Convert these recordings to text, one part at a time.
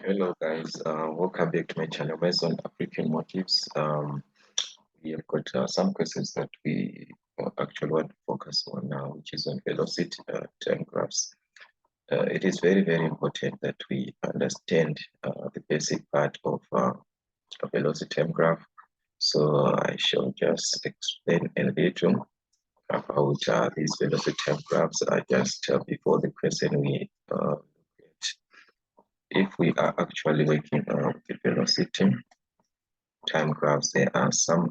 Hello guys, welcome back to my channel based on African motifs. We have got some questions that we actually want to focus on now, which is on velocity time graphs. It is very important that we understand the basic part of a velocity time graph. So I shall just explain a little about these velocity time graphs. Just before the question we if we are actually working on the velocity time graphs, there are some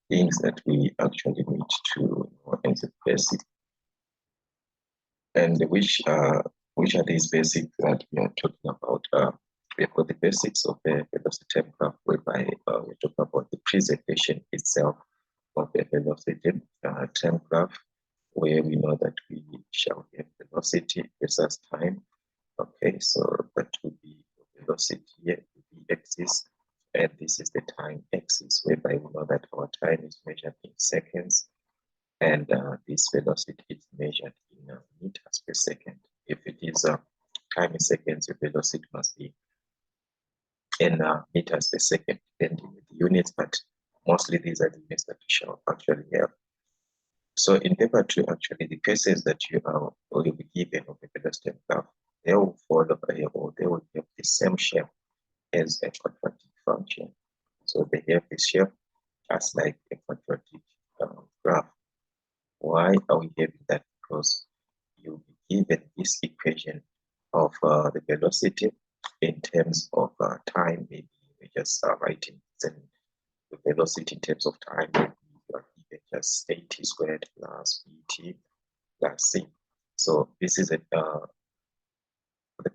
things that we actually need to know as a basic. And which are these basics that we are talking about? We have got the basics of a velocity time graph, whereby we talk about the presentation itself of a velocity time graph, where we know that we shall have velocity versus time. Okay, so that would be velocity here, the axis, and this is the time axis, whereby we know that our time is measured in seconds, and this velocity is measured in meters per second. If it is time in seconds, the velocity must be in meters per second, depending on the units, but mostly these are the units that we shall actually have. So in order to actually, the cases that you are will be given of a velocity graph, they will follow or they will have the same shape as a quadratic function. So they have this shape just like a quadratic graph. Why are we having that? Because you'll be given this equation of the velocity in terms of time. Maybe we just writing the velocity in terms of time. Maybe you are given just at squared plus bt plus c. So this is the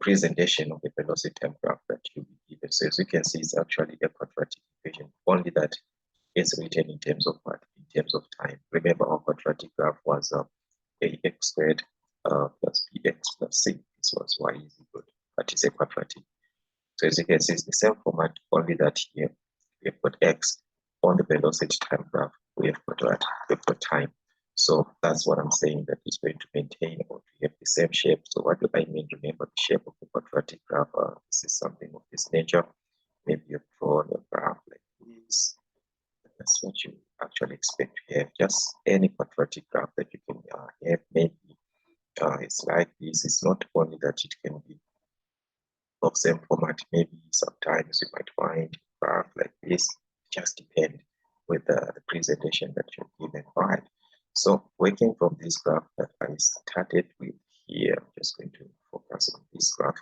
presentation of the velocity time graph that you will be given. So as you can see, it's actually a quadratic equation, only that it's written in terms of what? In terms of time. Remember, our quadratic graph was ax squared plus bx plus c. This was y is equal to, but it's a quadratic. So as you can see, it's the same format, only that here we have got x. On the velocity time graph, we have got what? We've got time. So that's what I'm saying, that it's going to maintain or to have the same shape. So what do I mean? Remember the shape of the quadratic graph. This is something of this nature. Maybe you've drawn a graph like this. That's what you actually expect to have. Just any quadratic graph that you can have. Maybe it's like this. It's not only that it can be of same format. Maybe sometimes you might find a graph like this. Just depend with the presentation that you're given. All right. So working from this graph that I started with here, I'm just going to focus on this graph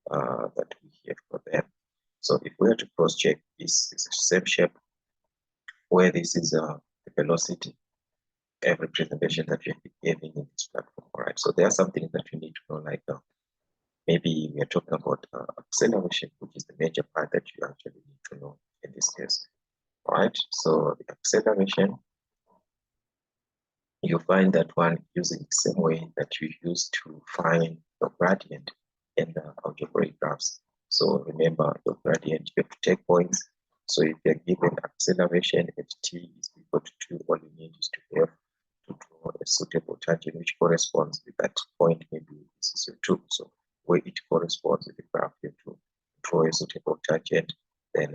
that we have for them. So if we are to cross-check, this is the same shape where this is the velocity every presentation that you're giving in this platform. All right. So there are some things that you need to know, like maybe we are talking about acceleration, which is the major part that you actually need to know in this case. All right. So the acceleration, you find that one using the same way that you used to find your gradient in the algebraic graphs. So remember, your gradient, you have to take points. So if you're given acceleration at t is equal to 2, all you need is to have to draw a suitable tangent which corresponds with that point. Maybe this is your 2. So where it corresponds with the graph, you have to draw a suitable tangent. Then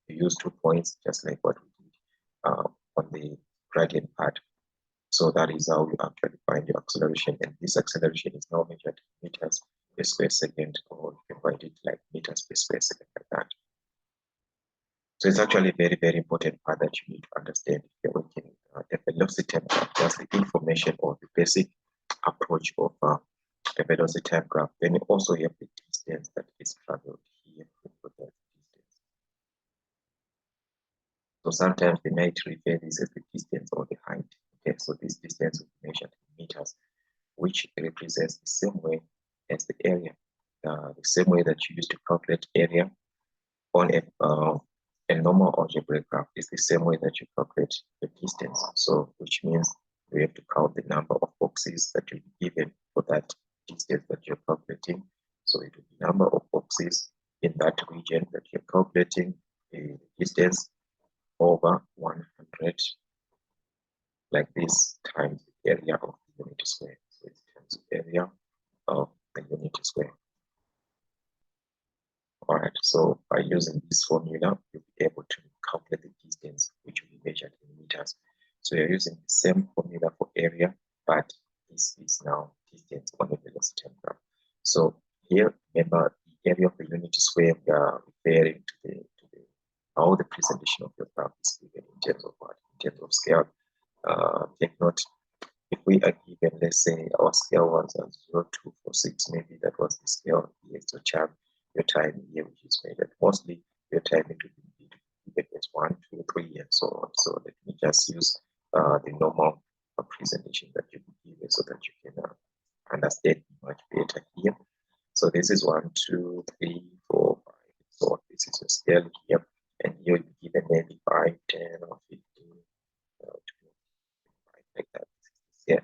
you use 2 points, just like what we did on the gradient part. So that is how you actually find your acceleration. And this acceleration is now measured in meters per square second, or you can write it like meters per square second, like that. So it's actually a very important part that you need to understand if you're working the velocity time graph. That's the information or the basic approach of a velocity time graph. Then you also have the distance that is traveled here. So sometimes they might refer this as the distance or the height. Okay, so this distance will be measured in meters, which represents the same way as the area. The same way that you used to calculate area on a normal algebraic graph is the same way that you calculate the distance. So which means you have to count the number of boxes that you'll be given for that distance that you're calculating. So it will be number of boxes in that region that you're calculating the distance over 100, like this, times the area of the unit square. So it's times the area of the unit square. All right, so by using this formula, you'll be able to calculate the distance, which will be measured in meters. So you're using the same formula for area, but this is now distance on a velocity graph. So here, remember the area of the unit square, we are referring to the how the presentation of your graph is given in terms of what? In terms of scale. Take note, if we are given, let's say our scale was 0, 2, 4, 6, maybe that was the scale here. So chart your time here, which is measured. Mostly your time it will be given as 1, 2, 3, and so on. So let me just use the normal presentation that you can give so that you can understand much better here. So this is 1, 2, 3, 4, 5. So this is your scale here, and here you given maybe 5, 10, or 15, 25, like that. Yeah.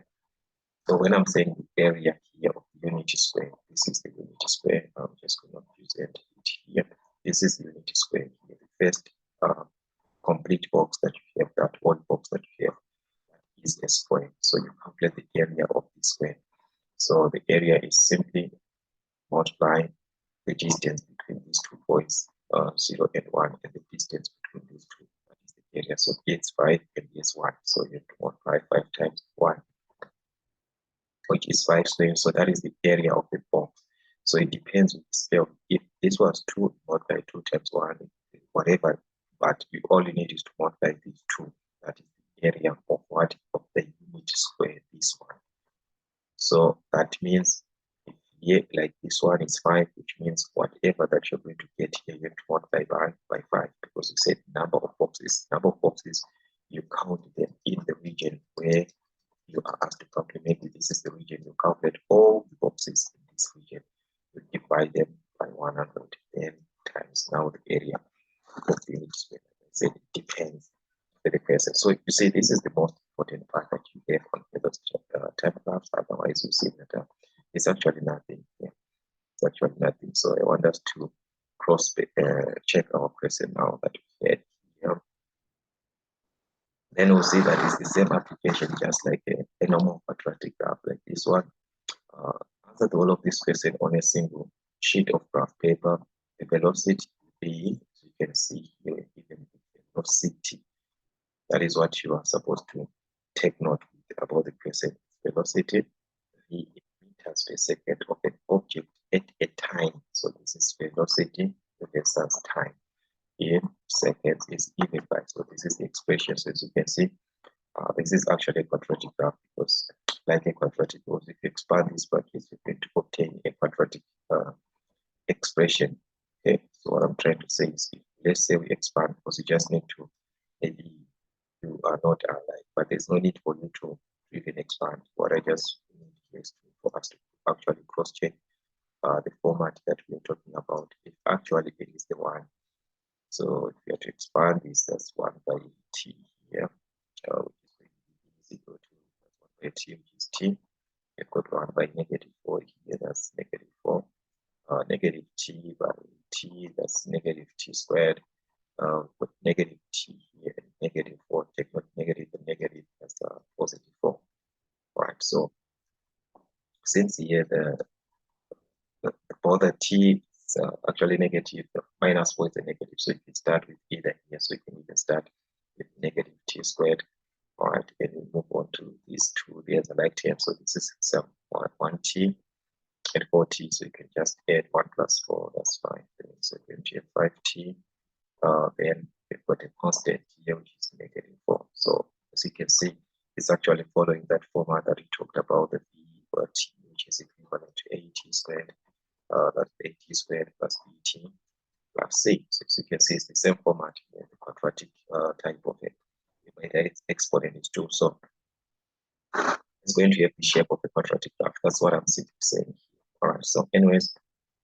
So when I'm saying the area here of the unit square, this is the unit square. I'm just going to present it here. This is the unit square here. The first complete box that you have, that one box that you have, is a square. So you calculate the area of the square. So the area is simply multiplying the distance between these 2 points, 0 and 1, and the distance between these two. That is the area. So it's 5 and it's 1. So you have to multiply 5 times 1, which is 5 squares. So that is the area of the box. So it depends on the scale. If this was 2, multiply 2 times 1, whatever, but all you need is to multiply these 2. That is the area of what? Of the unit square, this one. So that means if here, like this one is 5, which means whatever that you're going to get here, you have to multiply by 5, because you said number of boxes. Number of boxes, you count them in the region where you are asked to calculate. Maybe this is the region, you calculate all the boxes in this region. You divide them by 110 times now the area of the unit square. I said it depends on the person. So you see, this is the most important part that you have on those time graphs. Otherwise, you see that it's actually nothing. Yeah, it's actually nothing. So I want us to cross check our question now that we had here. Then we'll see that it's the same application, just like a normal quadratic graph like this one. Answer all of this question on a single sheet of graph paper. The velocity V, as you can see here, given the velocity. That is what you are supposed to take note about the question. Velocity V meters per second of an object at a time. So this is velocity versus time in seconds is given by. So this is the expression. So as you can see, this is actually a quadratic graph, because like a quadratic graph, if you expand this bracket, you're going to obtain a quadratic expression. Okay, so what I'm trying to say is, let's say we expand, because you just need to, maybe you are not alive, but there's no need for you to even expand. What I just need here is for us to actually cross-check the format that we're talking about. If actually it is the one. So if you have to expand this, that's 1 by t here, which is equal to 1 by t, which is t. You've got 1 by -4 here, that's -4. Negative t by t, that's negative t squared. With negative t here and -4, take note negative and negative, that's positive 4. Right, so since here for the t is actually negative, the -4 is a negative, so you can start with either here, so you can even start with negative t squared. All right, and we move on to these two. There's a like term, so this is some 1t and 4t, so you can just add 1 plus 4, that's 5. So you're going to have 5t. Then we've got a constant here, which is -4. So as you can see, it's actually following that format that we talked about, the v over t, which is equivalent to at squared. That's at squared plus bt plus c. So as you can see, it's the same format here, the quadratic type of it. Its exponent is 2. So it's going to have the shape of the quadratic graph. That's what I'm simply saying here. All right. So anyways,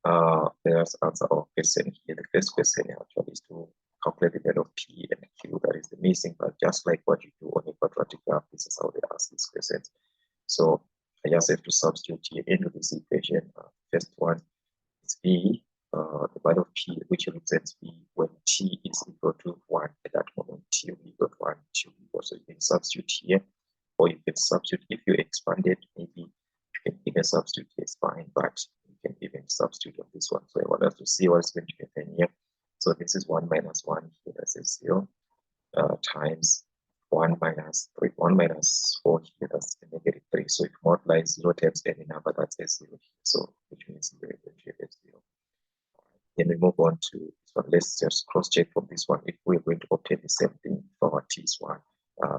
let us answer our question here. The first question actually is to calculate the value of p and q. That is the missing part. Just like what you do on a quadratic graph, this is how they ask these questions. So I just have to substitute here into this equation. First one is v, the value of p, which represents v when t is equal to 1. At that moment, t will be equal to 1, t will be equal. So you can substitute here, or you can substitute if you expand it. Maybe you can even substitute here, it's fine, but you can even substitute on this one. So I want us to see what's going to happen here. So this is 1 minus 1 here, that's a 0, times 1 minus 3, 1 minus 4 here, that's a negative 3. So if you multiply 0 times any number, that's a 0 here. So which means we're going to have 0. Then we move on to this one. Let's just cross-check from this one if we're going to obtain the same thing for our t's one,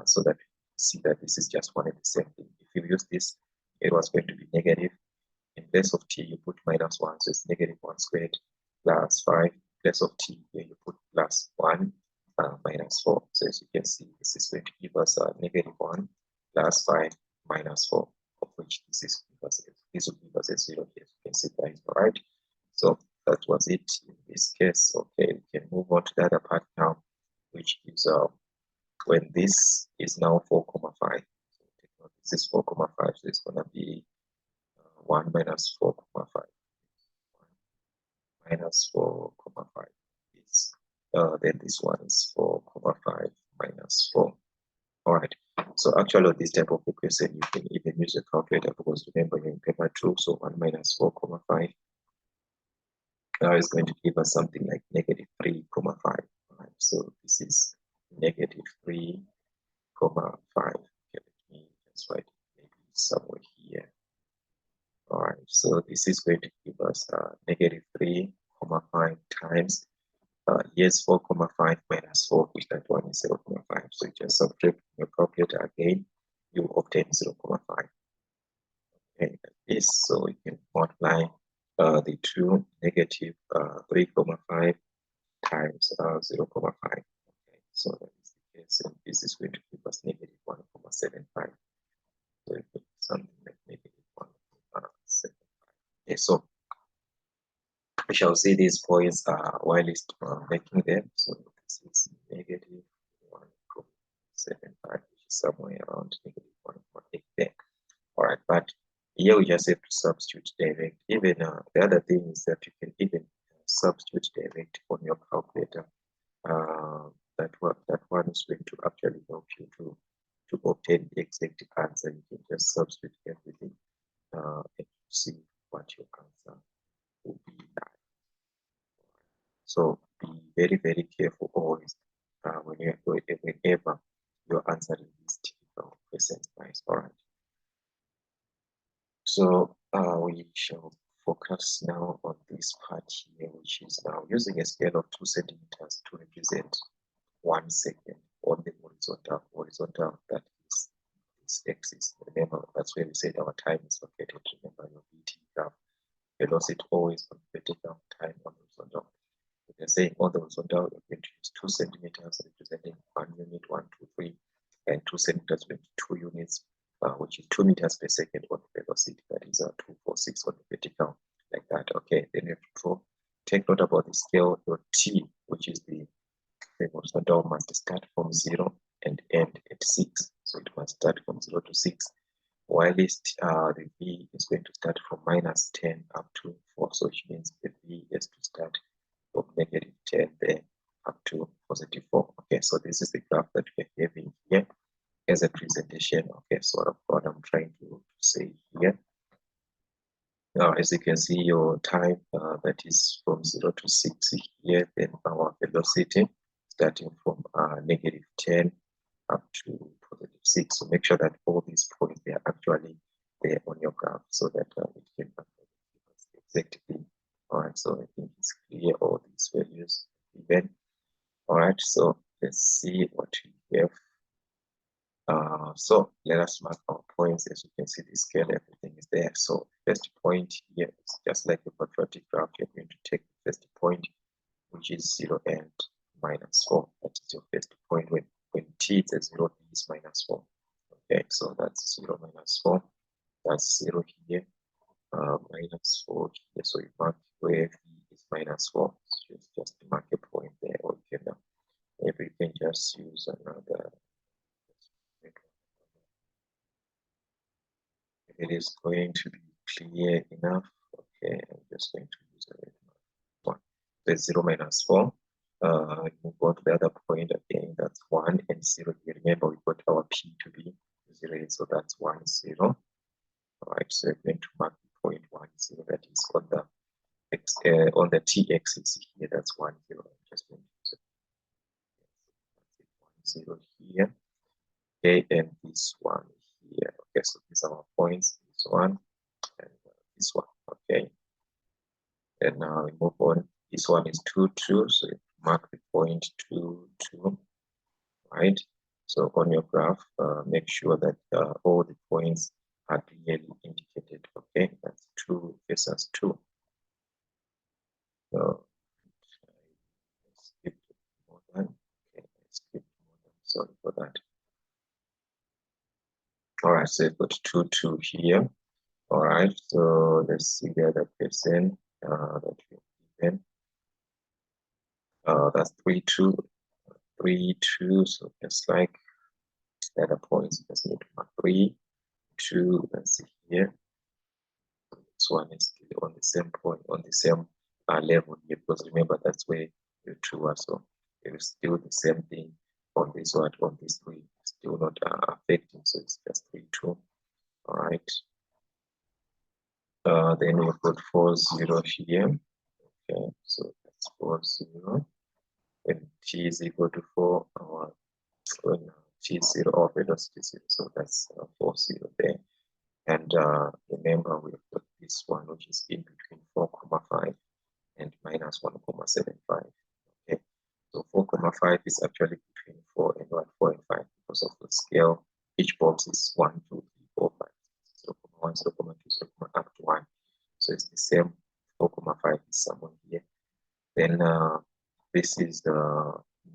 so that we see that this is just one and the same thing. If you use this, it was going to be negative. In place of t, you put minus 1, so it's negative 1 squared plus 5. In place of t, here you put plus 1 minus 4. So as you can see, this is going to give us negative 1 plus 5 minus 4, of which this is this will give us a 0 here. You can see that, all right? So that was it in this case. Okay, we can move on to the other part now, which is when this is now 4,5. So this is 4,5, so it's going to be 1 minus 4,5. 1 minus 4,5 is then this one is 4,5 minus 4. All right. So actually, this type of equation, you can even use a calculator, because remember you're in paper 2, so 1 minus 4,5 is going to give us something like negative 3,5. Right? So this is negative 3,5. Okay, let me just write maybe somewhere here. All right, so this is going to give us negative 3,5 times here's 4,5 minus 4, which that one is 0,5. So you just subtract your calculator again, you obtain 0,5. Okay, like this. So we can multiply the two, negative 3,5 times 0,5. Okay, so that is the case, and this is going to give us negative 1,75. So we put something like negative 1,75. Okay, so we shall see these points while it's making them. So this is negative 1,75, which is somewhere around negative 1.8 there. All right, but here we just have to substitute direct. Even the other thing is that you can even substitute direct on your calculator. That one is going to actually help you to obtain the exact answer. You can just substitute everything and see what your answer will be like. So be very, very careful always whenever you're answering these typical questions, guys. All right. So we shall focus now on this part here, which is now using a scale of 2 centimeters to represent 1 second on the horizontal, that is this axis. Remember, that's where we said our time is located. Remember your VT graph. Velocity always on vertical, time on horizontal. They're saying on the horizontal, we're going to use 2 centimeters representing 1 unit, 1, 2, 3, and 2 centimeters with 2 units, which is 2 meters per second on the velocity. That is 246 on the vertical, like that. Okay, then you have to draw. Take note about the scale. Your T, which is the horizontal, must start from 0 and end at 6. So it must start from 0 to 6. While the V is going to start from minus 10 up to 4. So which means the V has to start from negative 10 there up to positive 4. Okay, so this is the graph that we're having here as a presentation. Okay, sort of what I'm trying to say here. Now, as you can see, your time that is from 0 to 6 here, then our velocity starting from negative 10 up to positive 6. So make sure that all these points, they are actually there on your graph, so that it can exactly. All right, so I think it's clear all these values even. All right, so let's see what we have. So let us mark our points. As you can see, the scale, everything is there. So first point here is just like a quadratic graph. You're going to take the first point, which is 0 and minus 4. That is your first point. When t is at 0, t is minus 4. Okay, so that's 0 minus 4. That's 0 here, minus 4 here. So you mark where v is minus 4. So just mark a point there, or you can maybe you can just use another. It is going to be clear enough. Okay, I'm just going to use a red one. So 0 minus 4. Move on to the other point again. That's 1 and 0. You remember we got our p to be 0, so that's 1, 0. All right, so we're going to mark the point 1, 0, that is on the on the t-axis here, that's 1, 0. Just going to 1, 0 here. Okay, and this one here. Okay, so these are our points. This one and this one. Okay, and now we move on. This one is 2, 2. So you mark the point 2, 2. Right. So on your graph, make sure that all the points are clearly indicated. Okay, that's 2 versus 2. So I skipped more than. Okay, I skipped more than. Sorry for that. All right, so I've got 2, 2 here. All right, so let's see the other person that we've given. That's 3, 2, 3, 2. So just like the other points, just need to mark 3, 2. That's here. This one is still on the same point, on the same level here, because remember that's where the 2 are. So it is still the same thing on this one, on this 3, still not affecting. So it's just 3, 2. All right. Then we've got 4, 0 here. Okay, so that's 4, 0. When t is equal to 4, when t is 0, our velocity is 0. So that's 4, 0 there. And remember, we've got this one, which is in between 4,5 and minus 1,75. Okay, so 4,5 is actually between 4 and 1, 4 and 5 because of the scale. Each box is 1, 2, 3, 4, 5, 0, 1, 0, 2, 0, up to 1. So it's the same. 4,5 is somewhere here. Then this is the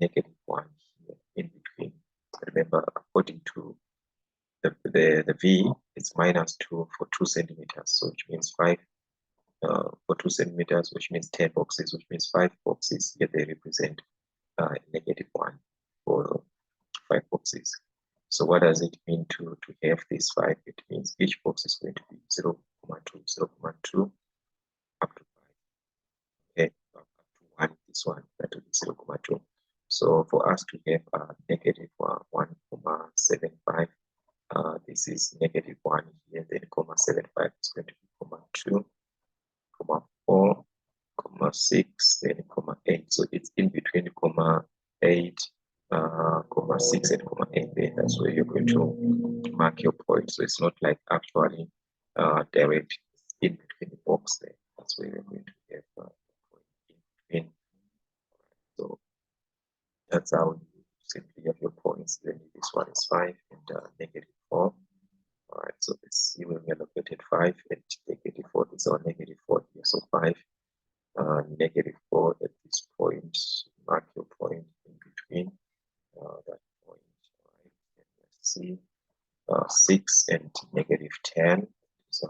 -1 here in between. Remember, according to the V, it's -2 for 2 centimeters. So which means 5 for 2 centimeters, which means 10 boxes, which means 5 boxes. Here they represent -1 for 5 boxes. So what does it mean to have this 5? It means each box is going to be 0, 0.2, 0, 0.2, up to 5. Okay, up to 1, this one, that will be 0, 0.2. So for us to have -1,75, this is -1 here, then 0.75 is going to be 0.2, 0.4, 0.6, then 0.8. So it's in between 0.8, 0.6 and 0.8 there. That's where you're going to mark your point. So it's not like actually direct in between the box there. That's where you're going to have a point in between. So that's how you simply have your points. Then this one is 5 and -4. All right, so let's see when we allocated 5 and -4. This is our -4 here. So 5, -4 at this point. Mark your point in between that point. All right, and let's see 6 and -10. So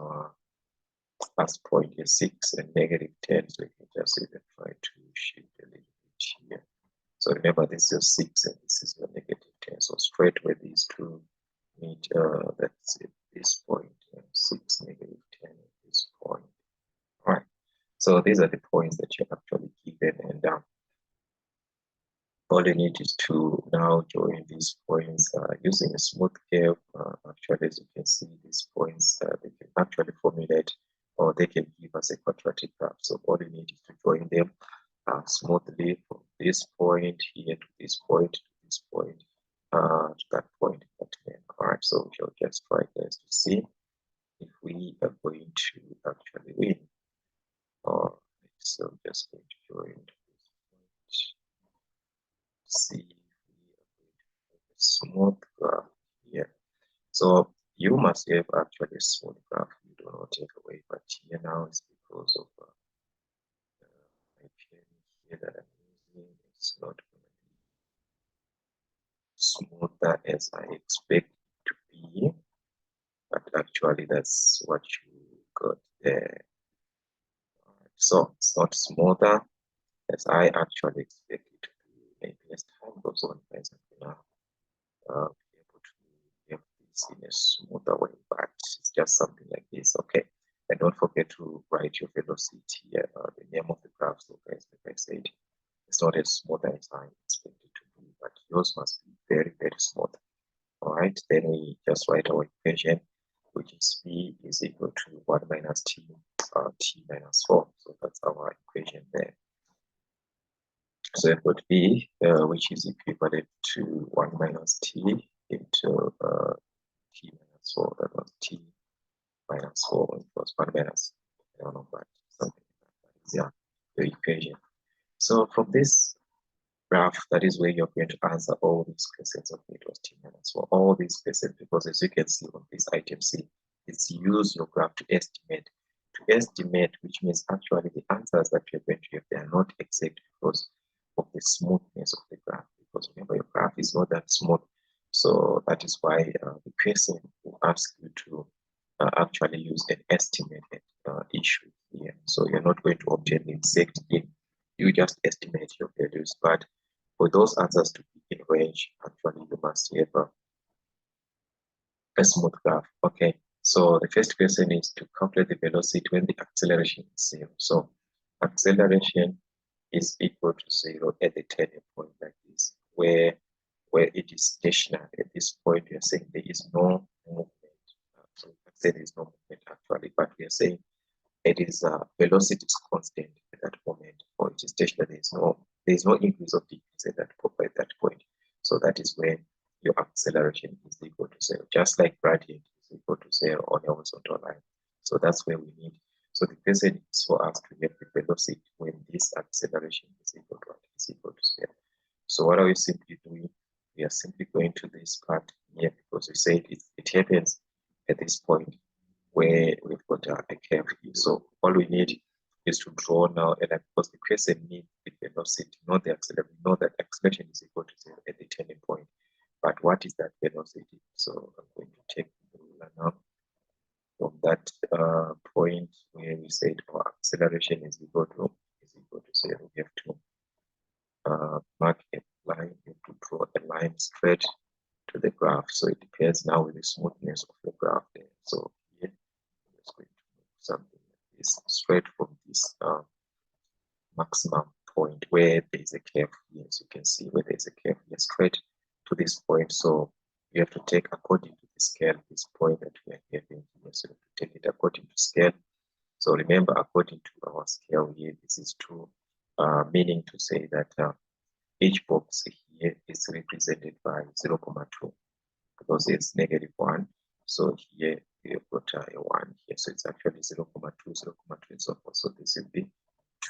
last point is 6 and -10. So you can just even try to shift a little bit here. So remember, this is your 6 and this is your -10. So straight where these two meet, that's it, this point, 6, -10 at this point. All right. So these are the points that you're actually given, and all you need is to now join these points using a smooth curve. Actually, as you can see, these points, they can actually formulate, or they can give us a quadratic graph. So all you need is to join them smoothly from this point here to this point to this point to that point. All right, so we'll just try this to see if we are going to actually win. So just going to join this point. See if we are going to have a smooth graph here. So you must have actually a smooth graph. You do not take away, but here now it's because of my pen here that I'm using. It's not going to be smoother as I expect it to be, but actually that's what you got there. So it's not smoother as I actually expect it to be. Maybe as time goes on, guys, I'm gonna be able to have this in a smoother way, but it's just something like this. Okay, and don't forget to write your velocity here, the name of the graph. So guys, like I said, it's not as smooth as I expect it to be, but yours must be very, very smooth. All right, then we just write our equation, which is v is equal to 1 minus t, t minus 4. So that's our So I've got v, which is equivalent to 1 minus t into t minus 4. That was t minus 4. It was 1 minus, I don't know, but something like that. Yeah, the equation. So from this graph, that is where you're going to answer all these questions. Okay, it was t minus 4, all these questions, because as you can see on this item C, it's use your graph to estimate. To estimate, which means actually the answers that you're going to get, they are not exact because of the smoothness of the graph. Because remember, your graph is not that smooth. So that is why the question will ask you to actually use an estimated issue here. So you're not going to obtain the exact thing. You just estimate your values. But for those answers to be in range, actually you must have a smooth graph. Okay, so the first question is to calculate the velocity when the acceleration is 0. So acceleration is equal to 0 at the turning point like this, where it is stationary. At this point, we are saying there is no movement. So we can say there is no movement actually, but we are saying it is velocity is constant at that moment, or it is stationary. There is no increase or decrease at that point. So that is when your acceleration is equal to 0, just like gradient is equal to 0 on a horizontal line. So that's where we need. So the question is for us to get the velocity when this acceleration is equal to 0. So what are we simply doing? We are simply going to this part here because we said it happens at this point where we've got a curve here. So all we need is to draw now, and because the question needs the velocity, not the acceleration. We know that acceleration is equal to 0 at the turning point. But what is that velocity? So I'm going to take the ruler now. From that point where we said our acceleration is equal to 0, we have to mark a line. We have to draw a line straight to the graph. So it depends now with the smoothness of the graph there. So here I'm just going to move something like this straight from this maximum point where there is a curve here. As you can see where there is a curve here, straight to this point. So you have to take according to the scale this point that we are having here. So you have to take it according to scale. So remember, according to our scale here, this is 2, meaning to say that each box here is represented by 0.2 because it's -1. So here we have got a 1 here. So it's actually 0.2, 0.2, and so forth. So this will be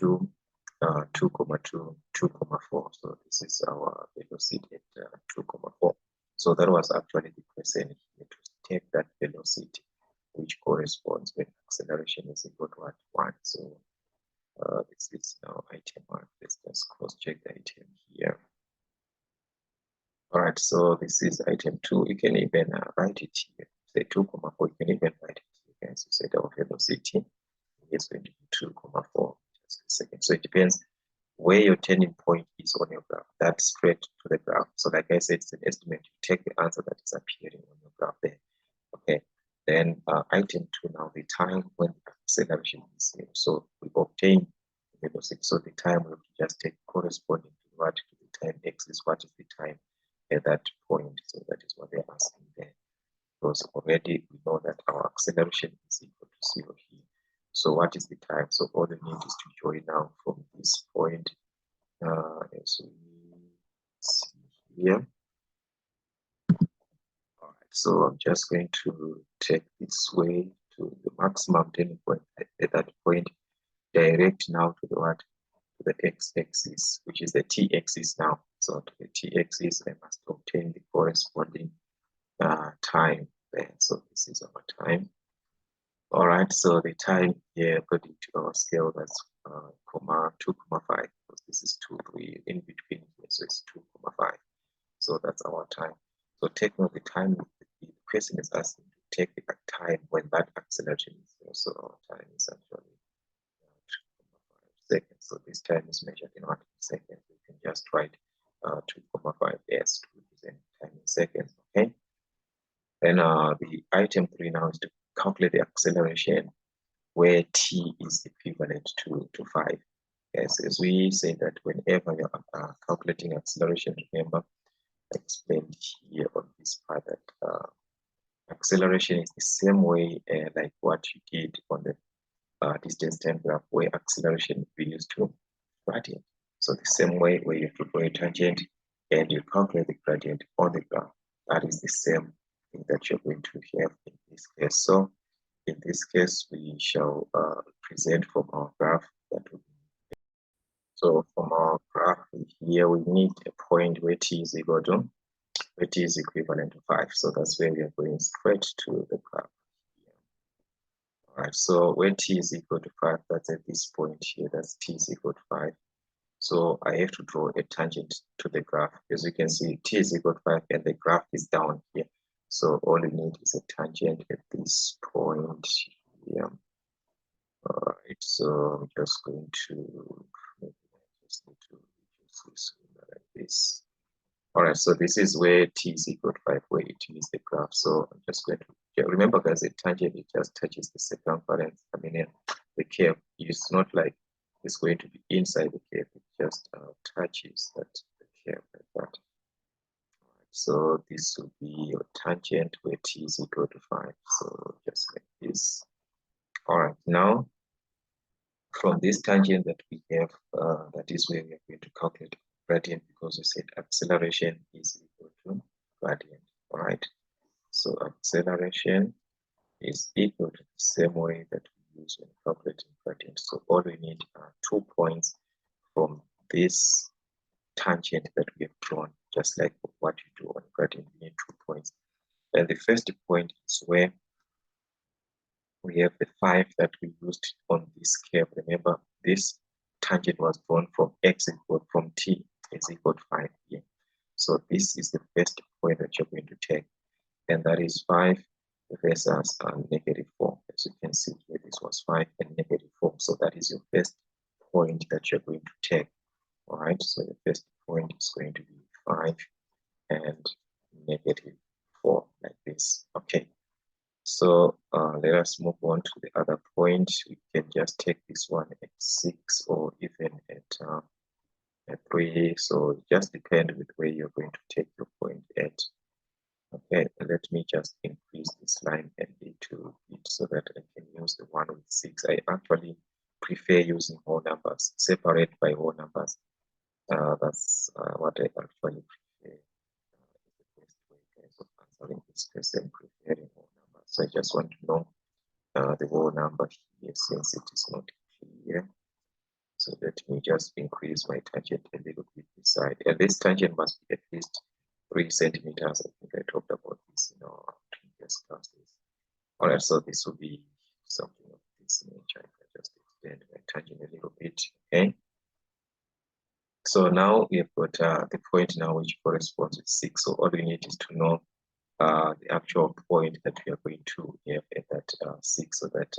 2, 2,2, 2,4. So this is our velocity at 2,4. So that was actually the question here, to take that velocity, which corresponds when acceleration is equal to 1. So this is now item 1. Let's just cross-check the item here. All right, so this is item 2. You can even write it here. Say 2,4. You can even write it here. As you said, our velocity is going to be 2,4. Just a second. So it depends where your turning point is on your graph. That's straight to the graph. So like I said, it's an estimate. You take the answer that is appearing on your graph there. Okay. Then item 2 now, the time when the acceleration is 0. So we obtain the velocity. So the time we have to just take corresponding to what, to the time axis. What is the time at that point? So that is what they're asking there. Because already we know that our acceleration is equal to 0 here. So what is the time? So all we need is to join now from this point, as we see here. All right, so I'm just going to take this way to the maximum turning point at that point, direct now to the what? To the x-axis, which is the t-axis now. So to the t-axis, I must obtain the corresponding time there. So this is our time. All right, so the time here, according to our scale, that's 2,5, because this is 2, 3 in between here, so it's 2,5. So that's our time. So take note the time. The question is asking to take the time when that acceleration is there. So our time is actually 2,5 seconds. So this time is measured in 1 second. You can just write 2,5 s to represent time in seconds. Okay. Then the item 3 now is to calculate the acceleration where t is equivalent to 5. Yes, as we say that whenever you're calculating acceleration, remember, I explained here on this part that acceleration is the same way like what you did on the distance time graph, where acceleration we used to gradient. So the same way where you have to draw a tangent and you calculate the gradient on the graph, that is the same thing that you're going to have in this case. So in this case, we shall present from our graph that will be. So from our graph here, we need a point where t is equal to, where t is equivalent to 5. So that's where we are going straight to the graph. All right, so where t is equal to 5, that's at this point here, that's t is equal to 5. So I have to draw a tangent to the graph. As you can see, t is equal to 5 and the graph is down here. So all you need is a tangent at this point here. All right, so I'm just going to, maybe I just need to reduce this like this. All right, so this is where t is equal to 5, where it is the graph. So I'm just going to, remember guys, a tangent, it just touches the circumference. I mean, the curve is not like it's going to be inside the curve, it just touches that the curve like that. All right, so this will be your tangent where t is equal to 5. So just like this. All right, now from this tangent that we have, that is where we are going to calculate gradient, because we said acceleration is equal to gradient. All right, so acceleration is equal to the same way that we use when calculating gradient. So all we need are 2 points from this tangent that we have drawn, just like what you do on gradient. We need 2 points, and the first point is where we have the 5 that we used on this curve. Remember, this tangent was drawn from x equal, from t is equal to 5 here. So this is the first point that you're going to take, and that is 5 versus -4. As you can see here, this was 5 and -4. So that is your first point that you're going to take. All right, so the first point is going to be 5 and -4, like this. Okay. So let us move on to the other point. We can just take this one at 6 or even at 3. So it just depends with where you're going to take your point at. Okay, let me just increase this line a little bit so that I can use the one with 6. I actually prefer using whole numbers, separate by whole numbers. That's what I actually prefer. The best way of answering this question, preferring whole numbers. So I just want to know the whole number here since it is not clear. So let me just increase my tangent a little bit this side. And this tangent must be at least 3 centimeters. I think I talked about this in our previous classes. All right, so this will be something of this nature. I can just extend my tangent a little bit. Okay. So now we have got the point now which corresponds with 6. So all we need is to know the actual point that we are going to have at that 6, so that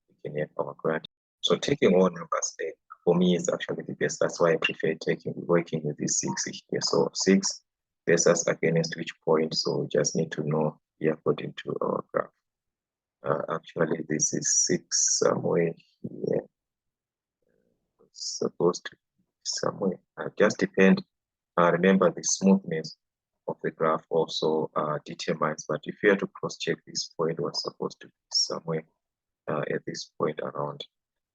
we can have our grad. So taking all numbers there, for me, is actually the best. That's why I prefer working with this 6 here. So 6 versus against which point. So we just need to know here according to our graph. Actually, this is 6 somewhere here. It's supposed to be somewhere. Just depend. Remember, the smoothness of the graph also determines. But if you have to cross-check, this point was supposed to be somewhere at this point around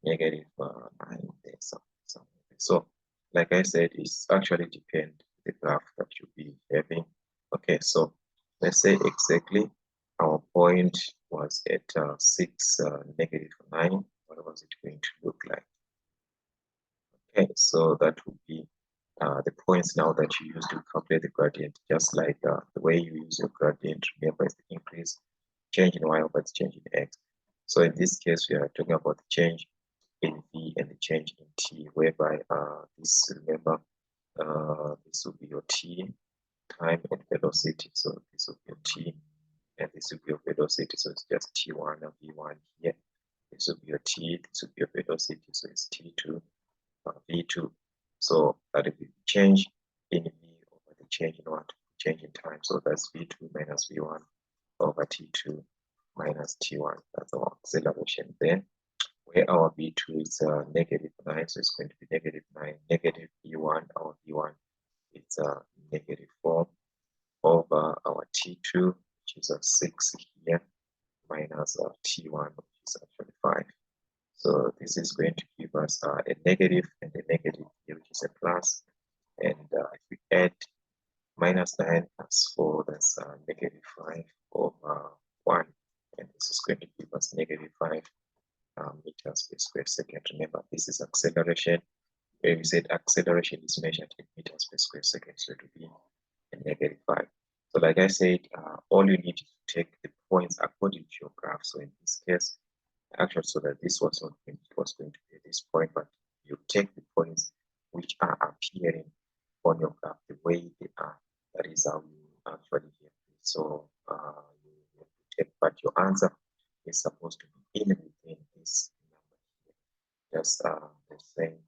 -9 there, something. So, like I said, it's actually depend the graph that you'll be having. Okay, so let's say exactly our point was at 6 -9. What was it going to look like? Okay, so that would be the points now that you use to calculate the gradient, just like the way you use your gradient. Remember, it's the increase, change in y over the change in x. So in this case, we are talking about the change in v and the change in t, whereby this, remember, this will be your t, time and velocity. So this will be your t, and this will be your velocity. So it's just t1 and v1 here. This will be your t, this will be your velocity. So it's t2, v2. So that will be change in v over the change in what? Change in time. So that's v2 minus v1 over t2 minus t1. That's our acceleration there. Where our v2 is -9, so it's going to be -9, negative v1, our v1 is -4 over our t2, which is a 6 here, minus t1, which is actually 5. So this is going to give us a negative and a negative here, which is a plus. And if we add -9 plus 4, that's -5 over 1. And this is going to give us -5 meters per square second. Remember, this is acceleration. Where we said acceleration is measured in meters per square second, so it will be a -5. So like I said, all you need to take the points according to your graph. So in this case, actually, so that this was not going, it was going to be this point, but you take the points which are appearing on your graph the way they are. That is how you actually get it. So you have to take, but your answer is supposed to be in within this number here. Just the same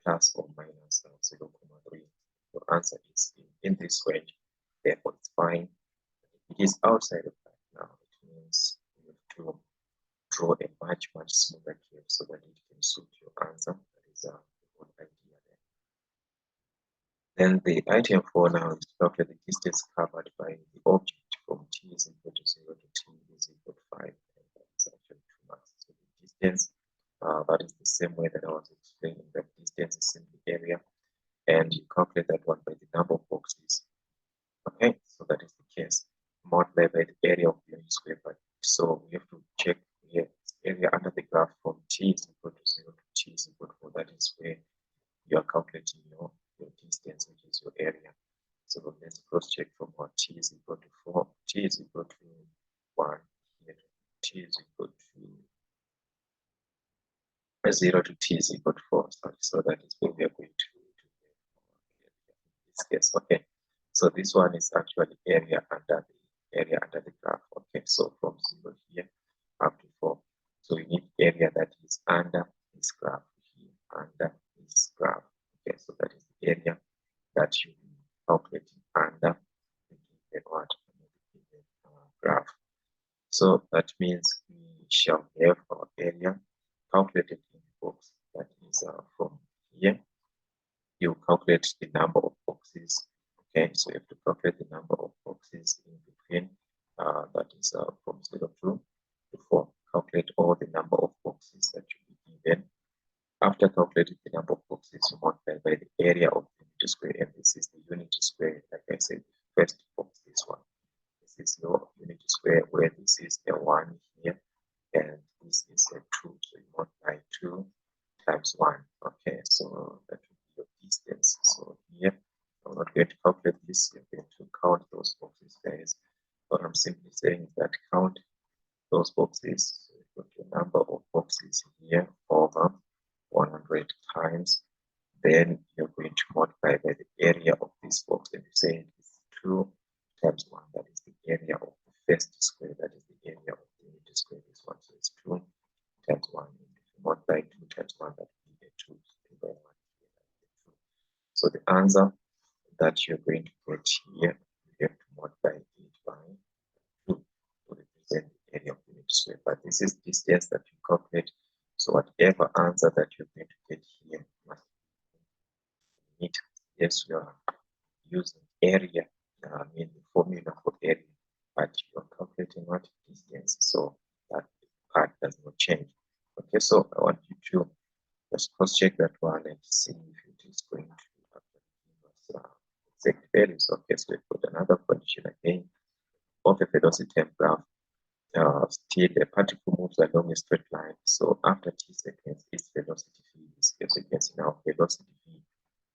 plus or minus 0.3. Your answer is in this range, therefore it's fine. It is outside of that now. It means you have to draw a much smoother curve so that it can suit your answer. That is the whole idea there. Then the item 4 now is calculate the distance covered by the object from t is equal to 0 to t is equal to 5. And that is actually 2 marks. So the distance, that is the same way that I was explaining, that distance is simply area. And you calculate that one by the number of boxes. Okay, so that is the case. Multiply by the area of the unit square. So we have to check here area under the graph from t is equal to 0 to t is equal to 4. That is where you are calculating your distance, which is your area. So let's cross check from what t is equal to 4, t is equal to 1, here t is equal to 0 to t is equal to 4. So that is where we are going to this case. Okay, so this one is actually area under the graph. Okay, so from 0 here up to 4. So we need area that is under this graph here, under this graph. Okay, so that is the area that you calculating under the given what the given graph. So that means we shall have our area calculated in the box that is from here. You calculate the number of boxes. Okay, so you have to calculate the number of boxes in between. That is from 0 to 4. Calculate all the number of boxes that you be given. After calculating the number of boxes, you multiply by the area of the unit square, and this is the unit square. Like I said, first box, this one. This is your unit square, where this is a 1 here, and this is a 2. So you multiply 2 times 1. Okay, so that will be your distance. So here, I'm not going to calculate this. You're going to count those boxes, guys. What I'm simply saying is that count those boxes. So you've got your number of boxes here over 100 times. Then you're going to multiply by the area of this box. And you say it's 2 times 1. That is the area of the first square. That is the area of the unit square. This one. So it's 2 times 1. And if you multiply 2 times 1, that will be a 2. By 1 here, so the answer that you're going to get here, you have to multiply it by 2 to represent the area of the unit square. But this is distance that you calculate. So whatever answer that you're going to get here must be meters. Yes, you are using area, in the formula for area, but you are calculating what distance. So that part does not change. Okay, so I want you to just cross check that one and see if it is going to give us exact values. Okay, so we put another condition again of a velocity graph. Still the particle moves along a straight line. So after t seconds, its velocity v is, as you can see now, velocity v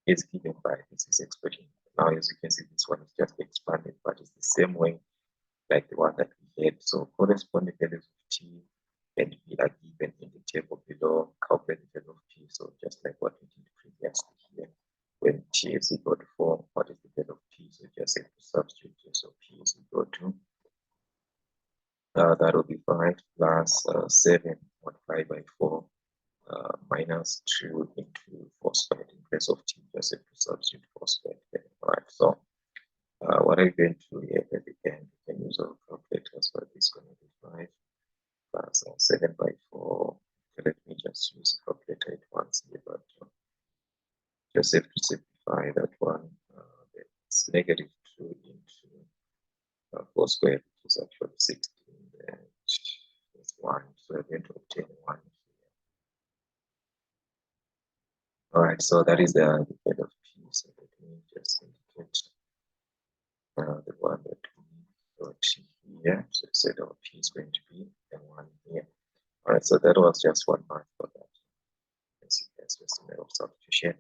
is given by this expression. Now, as you can see, this one is just expanded, but it's the same way like the one that we had. So corresponding values of t and v are given in the table below. Calculate the value of t. So just like what we did previously here, when t is equal to 4, what is the value of t? So just have to substitute. So p is equal to that will be 5 plus 7 multiplied by 4 minus 2 into 4 squared. In place of t, just have to substitute 4 squared. Right. So what are you going to do here at the end? You can use our calculators, but this is going to be 5 plus 7 by 4. Okay, let me just use the calculator at once here, but just have to simplify that one. It's negative 2 into 4 squared, which is actually 16. And it's 1. So we're going to obtain 1 here. All right, so that is the said our P is going to be M1 here. All right, so that was just one mark for that. It's just a matter of substitution.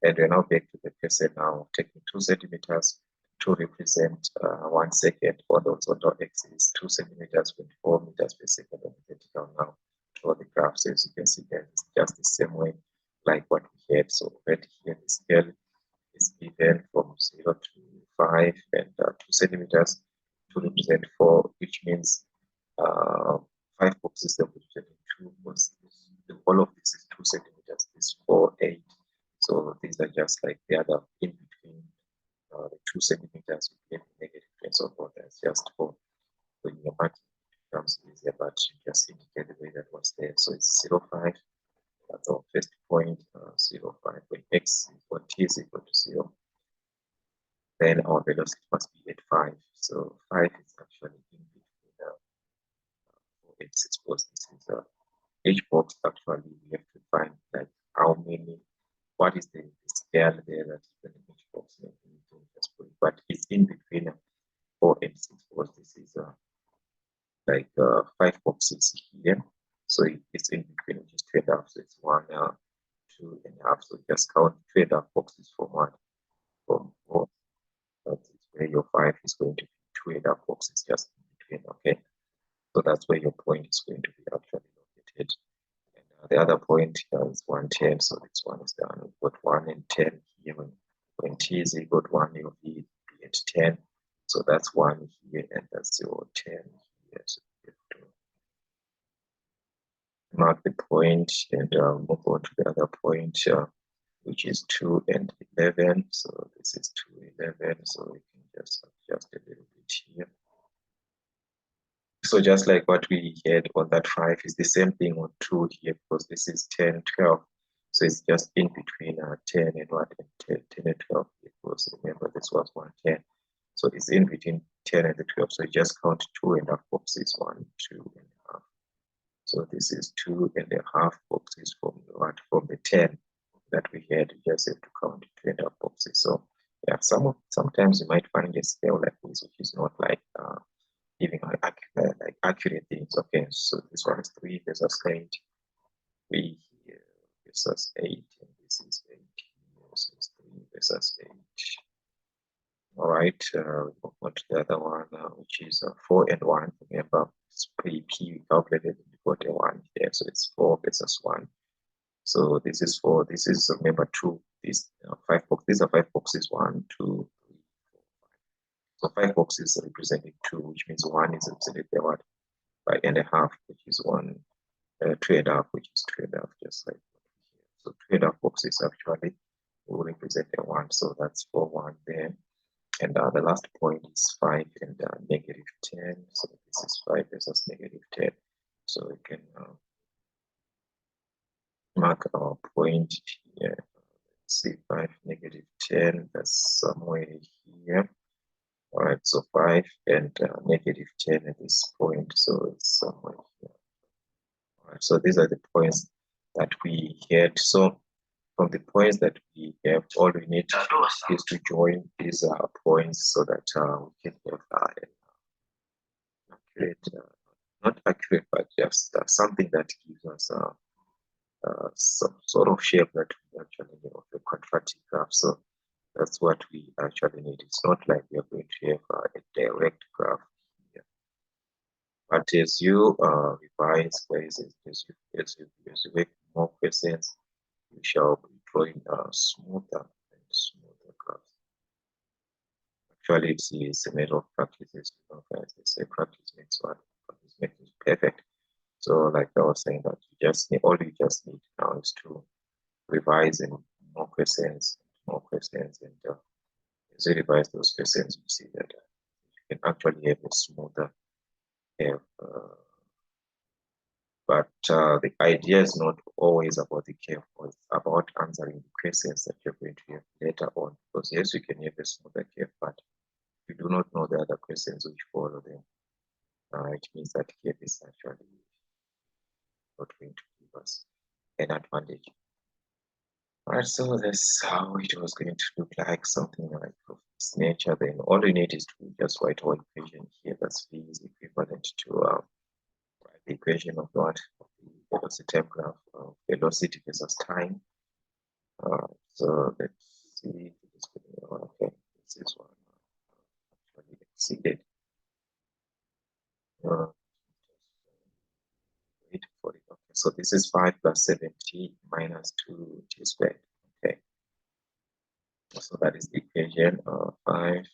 And we're now back to the question now, taking 2 centimeters to represent 1 second, for the horizontal axis, 2 centimeters, 24 meters per second on the vertical now. For the graphs, as you can see, there is just the same way like what we had. So right here, the scale is given from 0 to 5 and 2 centimeters to represent 4, which means 5 boxes that represent 2 was the whole of this is 2 centimeters, this 4, 8. So these are just like the other in between the 2 centimeters with negative and so forth. That's just for when your marking becomes easier, but you just indicate the way that was there. So it's 0, 5. That's our first point, 0, 5. When x equal t is equal to 0, then our velocity must be at 5. So 5 is actually in between 4 and 6 because this is each box actually we have to find like how many, what is the scale there that is in each box, but it's in between 4 and 6 because this is like 5 boxes here. So it's in between, just 2.5. So it's 1, 2.5. So just count 2.5 boxes from 1, from 4. That is where your 5 is going to be 2.5 boxes just in between. Okay. So that's where your point is going to be actually located. And the other point here is 110. So this one is done. We've got 1 and 10 here. When t is equal to 1, you'll be at 10. So that's 1 here, and that's 0, 10 here. So you have to mark the point and move on to the other point, which is 2 and 11. So this is 2, 11. So we can just adjust a little bit here. So just like what we had on that 5 is the same thing on 2 here, because this is 10, 12. So it's just in between 10 and what, and 10 and 12, because remember this was 110. So it's in between 10 and the 12. So you just count 2.5 boxes, 1, 2.5. So this is 2.5 boxes from what, from the 10 that we had. You just have to count 2.5 boxes. So yeah, sometimes you might find a scale like this, which is not like giving like accurate things. Okay, so this one is 3 versus 8. 3 here versus 8, and this is 8 here, so it's 3 versus 8. All right, we'll move on to the other one, which is 4 and 1. Remember, it's P calculated, we got a 1 here, so it's 4 versus 1. So this is 4. This is remember 2. These 5 boxes. These are 5 boxes. 1, 2, 3, 4, 5. So 5 boxes representing 2, which means 1 is represented by what? By and a half, which is 1. 2.5, which is 2.5, just like here. So 2.5 boxes actually will represent a 1. So that's for 1 there. And the last point is 5 and negative 10. So this is 5 versus negative 10. So we can mark our point here. Let's see, 5, negative 10. That's somewhere here. All right, so 5 and negative 10 at this point. So it's somewhere here. All right, so these are the points that we had. So from the points that we have, all we need is to join these points so that we can have accurate, not accurate, but just something that gives us some sort of shape that we actually need of a quadratic graph. So that's what we actually need. It's not like we are going to have a direct graph here. But as you revise, as you make more questions, we shall be drawing smoother and smoother graphs. Actually, it's a matter of practice. As you know, guys, they say practice makes what? Practice makes it perfect. So, like I was saying, that you just need, all you just need now is to revise and more questions, and as you revise those questions, you see that you can actually have a smoother have. But the idea is not always about the curve, it's about answering the questions that you're going to have later on. Because yes, you can have a smoother curve, but if you do not know the other questions which follow them, it means that curve is actually not going to give us an advantage. All right, so that's how it was going to look like, something like its nature, then all you need is to just write our equation here. That's V is equivalent to the equation of what? Of the velocity time graph of velocity versus time. So let's see. Okay, this is one actually exceeded. Wait for it. Okay, so this is 5 plus 7t minus 2t squared. Okay, so that is the equation of 5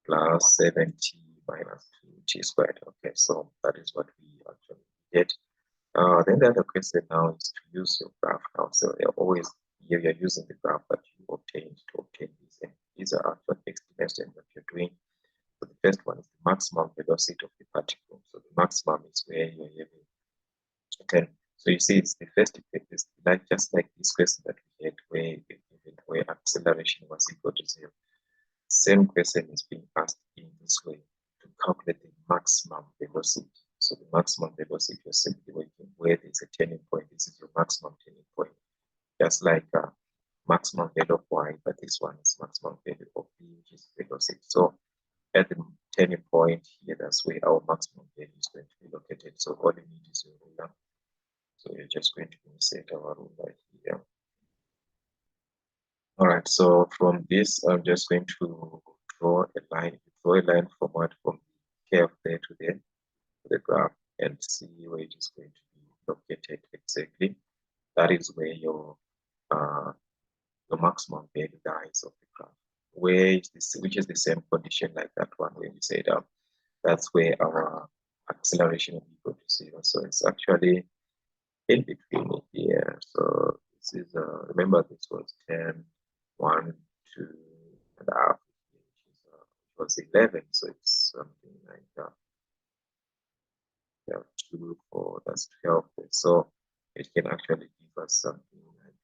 plus 7t minus 2t squared. Okay, so that is what we actually get. Then the other question now is to use your graph now. So you're using the graph that you obtained to obtain these. And these are actual estimates that you're doing. So the first one is the maximum velocity of the particle. So the maximum is where you're having 10. So you see, it's the first effect is like just like this question that we had where acceleration was equal to 0. Same question is being asked in this way to calculate the maximum velocity. So the maximum velocity, you're simply working where there's a turning point. This is your maximum turning point. Just like maximum value of y, but this one is maximum value of v, which is velocity. So at the turning point here, that's where our maximum value is going to be located. So all you need is your ruler. So you're just going to insert our ruler here. All right, so from this, I'm just going to draw a line. Draw a line from what? From the curve there to the graph, and see where it is going to be located exactly. That is where your maximum value lies of the graph. Which is the same condition like that one where we said that's where our acceleration will be equal to 0. So it's actually in between here. So this is remember this was 10, 1, 2 and a half, which was 11. So it's something like 2, 4, that's 12. So it can actually give us something like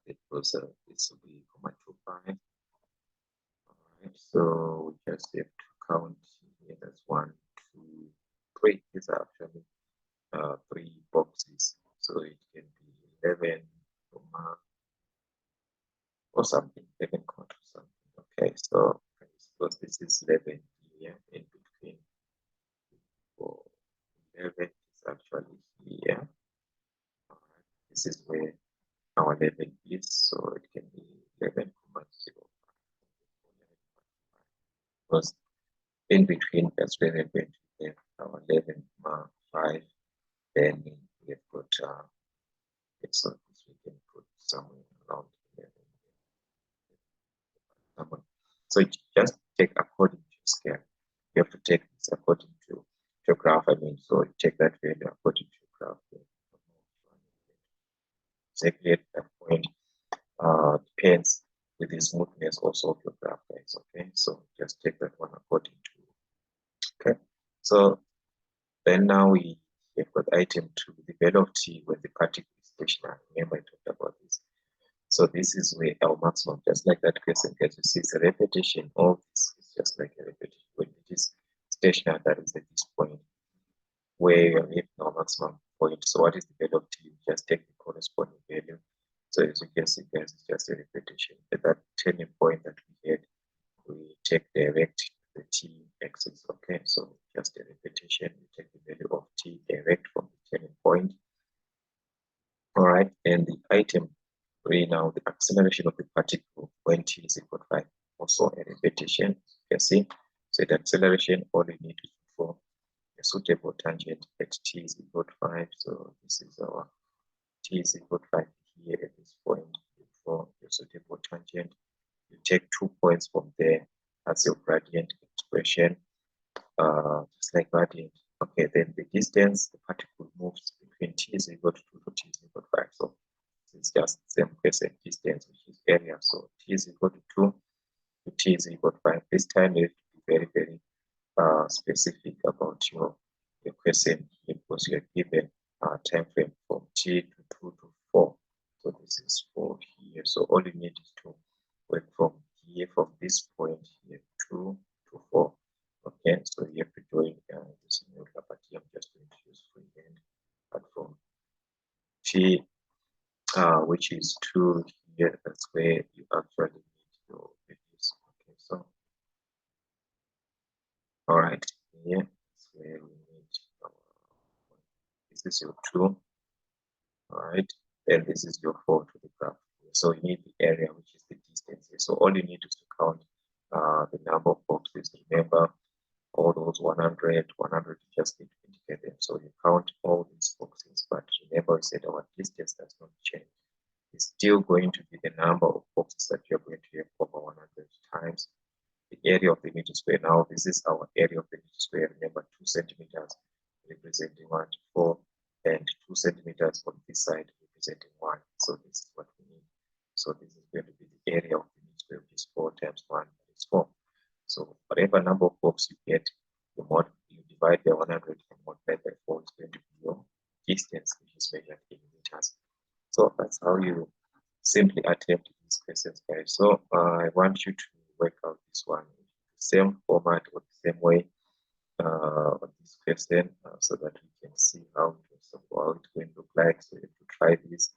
it was this will be 0.25. Alright, so we just have to count here. That's 1, 2, 3. These are actually 3 boxes. So it can be 11, or something, 11 or something. Okay, so suppose this is 11 here in between. For 11 is actually here. Alright, this is where our 11 is, so it can be 11.05. Because in between, that's where we're going to have our 11.5. Then we have got so we can put somewhere around 11. So just take according to scale. You have to take this according to your graph. I mean, so take that value according to your graph. Exactly at that point depends with the smoothness also of your graph, guys. Okay, so just take that one according to. Okay, so then now we have got item 2, the value of t when the particle is stationary. Remember I talked about this. So this is where our maximum, just like that question, as you see, it's a repetition. All this is just like a repetition. When it is stationary, that is at this point where you have our maximum point. So what is the value of t? Just take the corresponding value. So as you can see, guys, it's just a repetition. At that turning point that we had, we take direct the t axis. Okay, so just a repetition. We take the value of t direct from the turning point. All right, and the item 3 now, the acceleration of the particle when t is equal to 5. Also a repetition. You can see, so the acceleration, all you need is for a suitable tangent at t is equal to 5. So this is our t is equal to 5 here at this point. For your suitable tangent, you take 2 points from there. That's your gradient expression. Just like gradient. Okay, then the distance the particle moves between t is equal to 2 to t is equal to 5. So it's just the same question distance, which is area. So t is equal to 2 to t is equal to 5. This time you have to be very, very specific about your question here, because you're given a time frame from t to 2 to 4. So this is 4 here. So all you need is to work from here, from this point here, 2 to 4. Okay, so you have to join using your but I'm just going to use freehand. But from t, which is 2 here, that's where you actually need your values. Okay, so all right, here is where we need our, this is your 2, all right, and this is your 4 to the graph. So you need the area, which is the distance here. So all you need is to count the number of boxes. Remember, all those 100, 100, you just need to indicate them. So you count all these boxes, but remember we said our distance does not change. It's still going to be the number of boxes that you're going to have over 100 times the area of the meter square. Now, this is our area of the meter square. Remember, 2 centimeters representing 1 to 4, and 2 centimeters on this side representing 1. So this is what we need. So this is going to be the area of the meter square, which is 4 times 1 is 4. So whatever number of boxes you get, you divide by 100 and multiply by 4 is going to be your distance, which is measured in meters. So that's how you simply attempt these questions, guys. So I want you to work out this one in the same format or the same way on this question so that we can see how it's going to look like. So if you try this,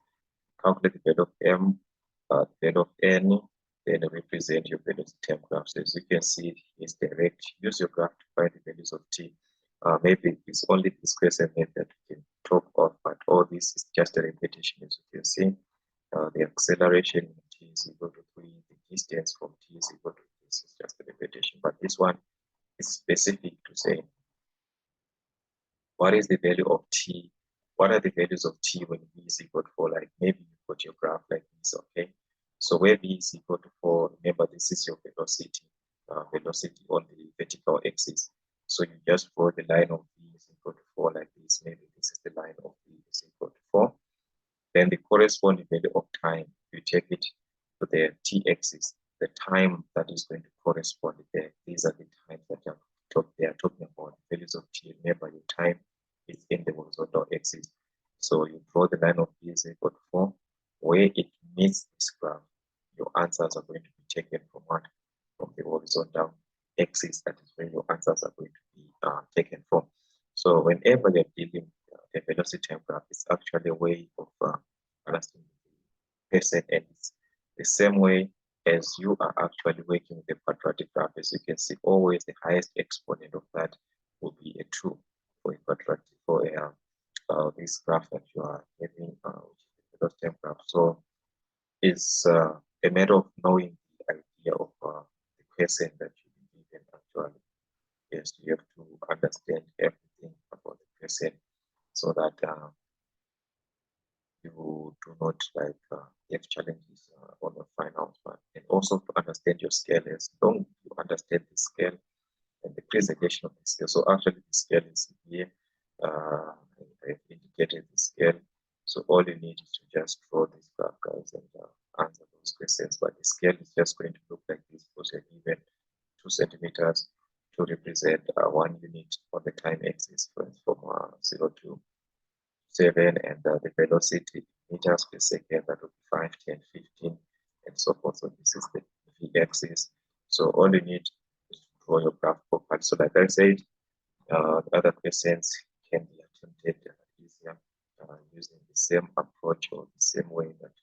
calculate the value of m, the value of n, then represent your velocity term graphs. As you can see, it's direct. Use your graph to find the values of t. Maybe it's only this question that we can talk of, but all this is just a repetition, as you can see. The acceleration in t is equal to 3, the distance from t is equal to this is just a repetition, but this one is specific to say what is the value of t, what are the values of t when v is equal to 4, like maybe you put your graph like this, okay? So where v is equal to 4, remember this is your velocity, velocity on the vertical axis. So you just draw the line of v is equal to 4 like this, maybe this is the line of v is equal to 4. Then the corresponding value of time, you take it to the t-axis, the time that is going to correspond there. These are the times that they are talking about, the values of t. Remember, your time is in the horizontal axis. So you draw the line of v is equal to 4. Where it meets this graph, your answers are going to be taken from what? From the horizontal axis. That is where your answers are going to be taken from. So whenever you're dealing a velocity term graph, is actually a way of understanding the person, and it's the same way as you are actually working with the quadratic graph. As you can see, always the highest exponent of that will be a 2 for a quadratic, for this graph that you are having, which is the velocity term graph. So it's a matter of knowing the idea of the question that you be given actually. Yes, you have to understand everything about the question so that you do not have challenges on your finals, but and also to understand your scale. As long as you understand the scale and the presentation of the scale. So actually the scale is here. I've indicated the scale. So all you need is to just draw this graph, guys, and answer those questions. But the scale is just going to look like this because you're given 2 centimeters to represent 1 unit on the time axis from 0 to 7, and the velocity meters per second, that would be 5, 10, 15, and so forth. So this is the v-axis. So all you need is to draw your graph properly. So like I said, other questions can be attempted easier using the same approach or the same way that